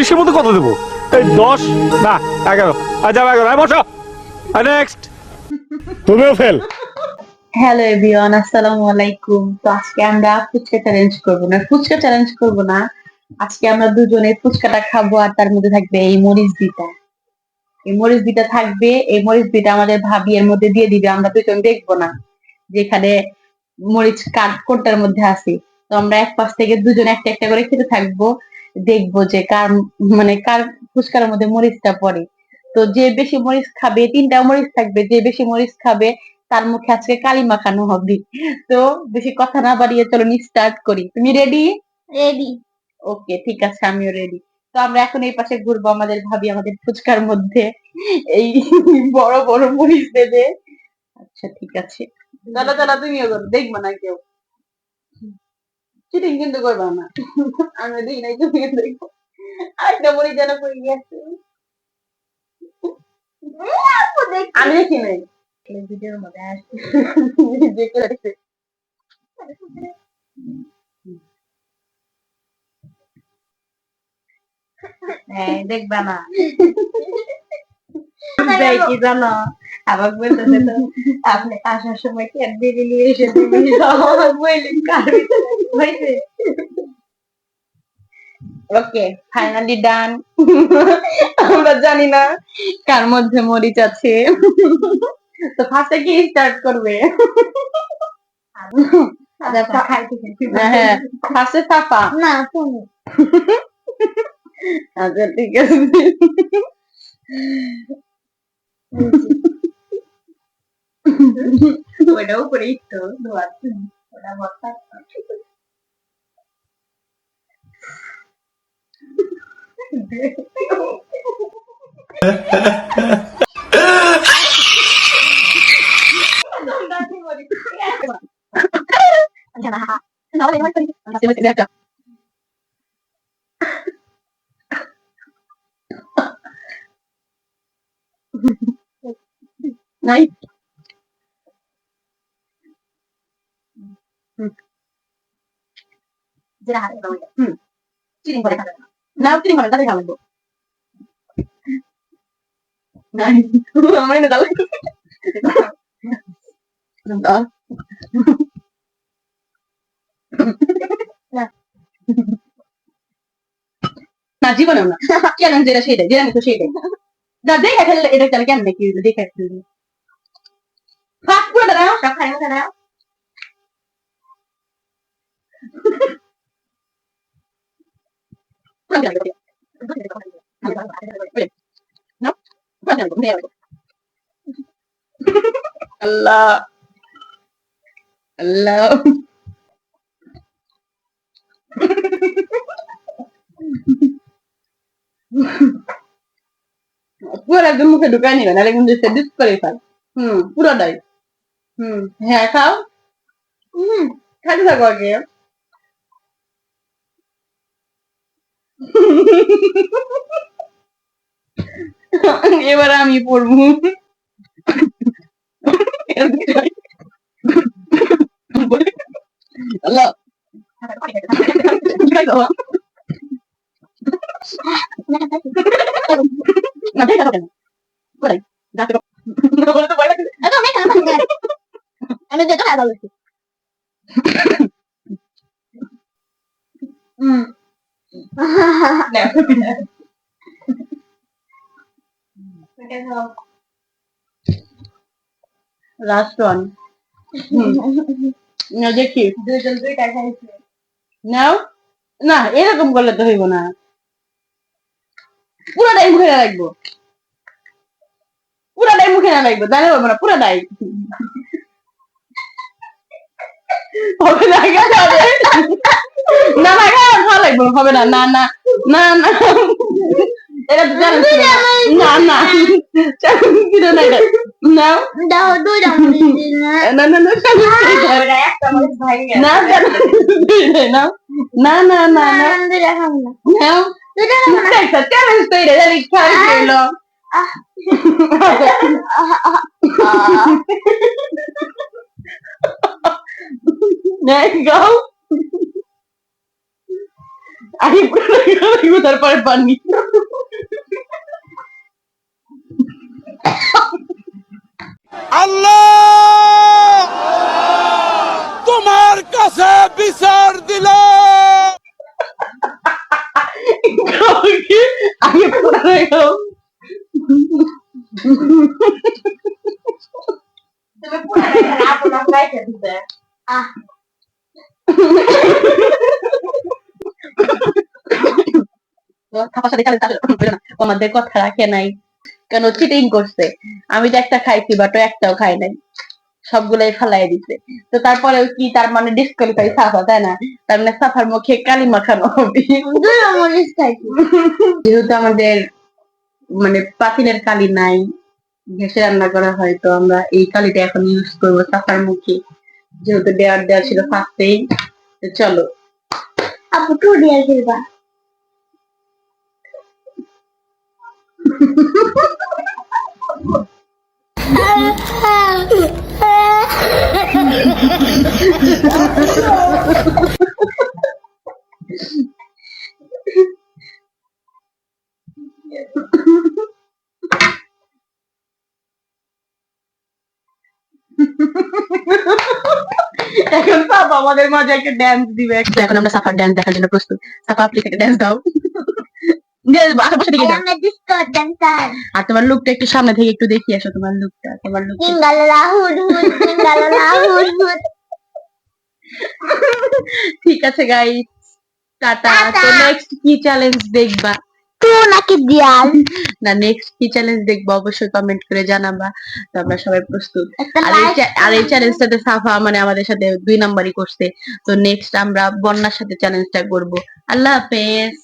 20-এর মধ্যে কত দেবো? এই 10 না 11। আচ্ছা 11 বসো। নেক্সট তুমিও ফেল। হ্যালো এভরিওয়ান, আসসালামু আলাইকুম। তো আজকে আমরা ফুচকা চ্যালেঞ্জ করব না। আজকে আমরা দুজনে ফুচকাটা খাবো আর তার মধ্যে থাকবে এই মরিচ বিটা। এই মরিচ বিটা থাকবে, এই মরিচ বিটা আমাদের ভাবি এর মধ্যে দিয়ে দিবে, আমরা দুজন দেখবো না যেখানে মরিচ কাঠ কোনটার মধ্যে আছে। তো আমরা এক পাশ থেকে দুজন একটা একটা করে খেতে থাকবো, দেখবো যে কার ফুচকার মধ্যে মরিচটা পড়ে। তো যে বেশি মরিচ খাবে, 3টা মরিচ থাকবে, যে বেশি মরিচ খাবে তার মুখে আজকে কালি মাখানো হবে। তো বেশি কথা না বাড়িয়ে চলো স্টার্ট করি। তুমি রেডি? রেডি। ওকে, ঠিক আছে, আমিও রেডি। তো আমরা এখন এই পাশে ঘুরবো, আমাদের ভাবি আমাদের ফুচকার মধ্যে এই বড় বড় মরিচ দেবে। আচ্ছা ঠিক আছে, চলো চলো, তুমিও করো, দেখবো না কেউ, চিটিং কিন্তু করবা না। আমি দেখি নাই, তুমি দেখো। আরেকটা মরিচ যেন পড়ে গেছে, আমি দেখি নাই। ভিডিওর মধ্যে আসছে দেখে রাখছে। হ্যাঁ, দেখবা না। দেয় কি জানো, আবার বলতেছে তো আপনি আসার সময় ক্যাডবেরি নিয়ে এসে দিবেন, বললেন কার হয়েছে। ওকে, ফাইনালি ডান। আমরা জানি না কার মধ্যে মরিচ আছে। তো ফার্স্টে কি স্টার্ট করবে? হ্যাঁ, ফার্স্টে সাফা না তুমি। আচ্ছা ঠিক আছে। ওইটাও করে একটু ধোয়াচ্ছি, ওটা বর্ষা। নাই যেটা হাতে দাও এটা চিনি করে খাবে না, চিনি করে তাহলে খাবো। নাই আমার না দাও দাও না, জীবনেও না। চ্যালেঞ্জ যেটা সেটাই, যেটা নিতো সেটাই। না দেখে ফেললে এটা তাহলে কেন দেখি, দেখে ফেলবি ফাস্ট করে দাও, সব খাই না দাও। আল্লাহ আল্লাহ, পুরো একদম মুখে ঢুকায় নিবে, নাহলে কিন্তু সে ডিস করে ফেল। পুরোটাই। হ্যাঁ খাও। খাইতে থাকো আগে। এবার আমি পড়বো। আল্লাহ না দেখে কেন কোথায় যাতে বলে তো ভয় লাগছে। আমি যেটা ভালো লাগছে। Last one. দেখি দুইজন দুইটা খাইছে। নাও না, এরকম করলে তো হইব না, পুরাটাই মুখে না লাগবো, পুরাটাই মুখে না লাগবো, জানে পারবো না পুরাটাই। হবে না না না ভালো লাগবো, হবে না, না না না না, এটা তো চ্যালেঞ্জ না, না চ্যালেঞ্জ ছিল না এটা। নাও দাও দুইটা না না না না নাও না না না নাও একটা চ্যালেঞ্জ তো এটা জানি খারাপ হইলো। There you go. আগে পুরো তারপরে পানি। আল্লাহ তোমার কাছে বিচার দিলাম। আগে পুরো হয়ে গেল। তুমি পুরো হয়ে গেল, আপনার গায়ে দিতে। আমাদের কথা রাখে নাই কেন, চিটিং করছে। আমি তো একটা খাইছি, বাট ও একটাও খাই নাই, সবগুলাই ফালাই দিছে। তো তারপরে কি তার মানে ডিসকোয়ালিফাই সাফা, তাই না? তার মানে সাফার মুখে কালি মাখানো হবে। যেহেতু আমাদের মানে পাতিলের কালি নাই, গ্যাসে রান্না করা হয়, তো আমরা এই কালিটা এখন ইউজ করবো সাফার মুখে, যেহেতু দেওয়া ছিল ফার্স্টেই। তো চলো আপু টু দেওয়া খেলবা। এখন সাফা আমাদের মাঝে একটা ড্যান্স দিবে। এখন আমরা সাফার ড্যান্স দেখার জন্য প্রস্তুত। সাফা আপনি একটা ড্যান্স দাও। আর তোমার লুকটা একটু সামনে থেকে একটু দেখি আসো, তোমার লুকটা, তোমার লুক। ঠিক আছে গাইস, টাটা। তো নেক্সট কি চ্যালেঞ্জ দেখবা নাকি দিয়াল না, নেক্সট কি চ্যালেঞ্জ দেখবা অবশ্যই কমেন্ট করে জানাবা। তো আমরা সবাই প্রস্তুত। আর এই চ্যালেঞ্জটাতে সাফা মানে আমাদের সাথে 2 নাম্বারই করছে। তো নেক্সট আমরা বন্যার সাথে চ্যালেঞ্জটা করব। আল্লাহ হাফেজ।